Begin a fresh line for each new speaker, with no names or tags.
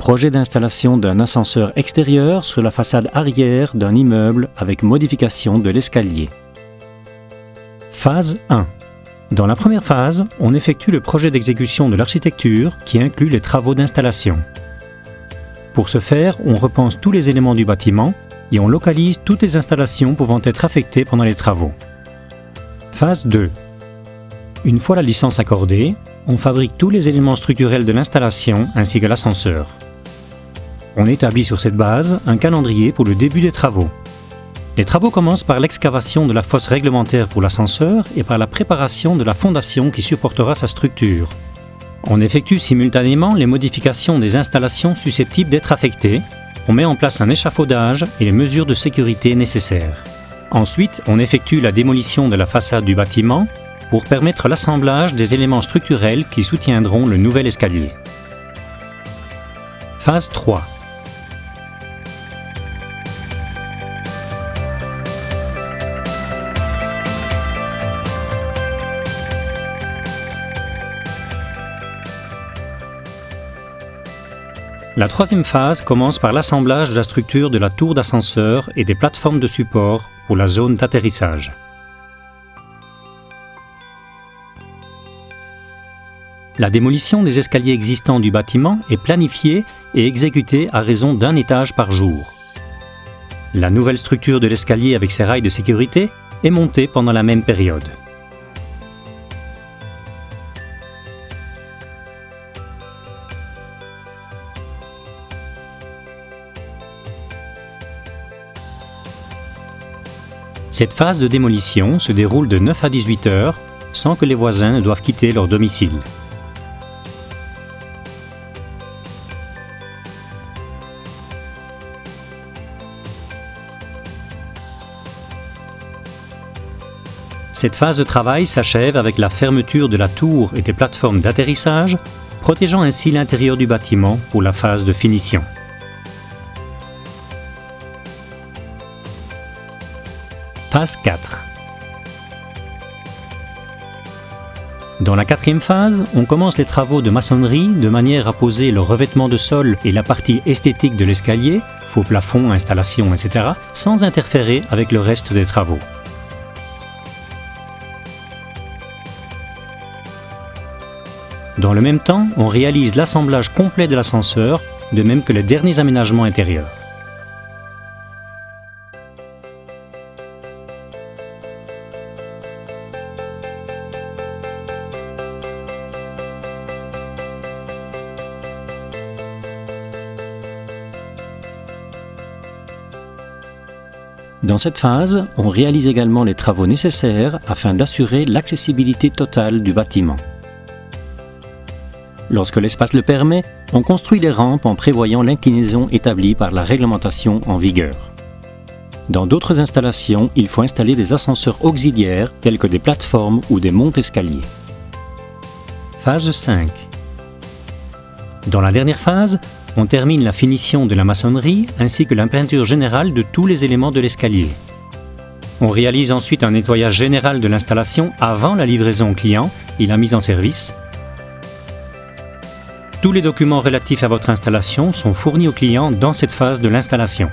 Projet d'installation d'un ascenseur extérieur sur la façade arrière d'un immeuble avec modification de l'escalier. Phase 1. Dans la première phase, on effectue le projet d'exécution de l'architecture qui inclut les travaux d'installation. Pour ce faire, on repense tous les éléments du bâtiment et on localise toutes les installations pouvant être affectées pendant les travaux. Phase 2. Une fois la licence accordée, on fabrique tous les éléments structurels de l'installation ainsi que l'ascenseur. On établit sur cette base un calendrier pour le début des travaux. Les travaux commencent par l'excavation de la fosse réglementaire pour l'ascenseur et par la préparation de la fondation qui supportera sa structure. On effectue simultanément les modifications des installations susceptibles d'être affectées, on met en place un échafaudage et les mesures de sécurité nécessaires. Ensuite, on effectue la démolition de la façade du bâtiment pour permettre l'assemblage des éléments structurels qui soutiendront le nouvel escalier. Phase 3. La troisième phase commence par l'assemblage de la structure de la tour d'ascenseur et des plateformes de support pour la zone d'atterrissage. La démolition des escaliers existants du bâtiment est planifiée et exécutée à raison d'un étage par jour. La nouvelle structure de l'escalier avec ses rails de sécurité est montée pendant la même période. Cette phase de démolition se déroule de 9 à 18 heures sans que les voisins ne doivent quitter leur domicile. Cette phase de travail s'achève avec la fermeture de la tour et des plateformes d'atterrissage, protégeant ainsi l'intérieur du bâtiment pour la phase de finition. Phase 4. Dans la quatrième phase, on commence les travaux de maçonnerie de manière à poser le revêtement de sol et la partie esthétique de l'escalier, faux plafond, installation, etc., sans interférer avec le reste des travaux. Dans le même temps, on réalise l'assemblage complet de l'ascenseur, de même que les derniers aménagements intérieurs. Dans cette phase, on réalise également les travaux nécessaires afin d'assurer l'accessibilité totale du bâtiment. Lorsque l'espace le permet, on construit les rampes en prévoyant l'inclinaison établie par la réglementation en vigueur. Dans d'autres installations, il faut installer des ascenseurs auxiliaires tels que des plateformes ou des montes-escaliers. Phase 5. Dans la dernière phase, on termine la finition de la maçonnerie ainsi que la peinture générale de tous les éléments de l'escalier. On réalise ensuite un nettoyage général de l'installation avant la livraison au client et la mise en service. Tous les documents relatifs à votre installation sont fournis au client dans cette phase de l'installation.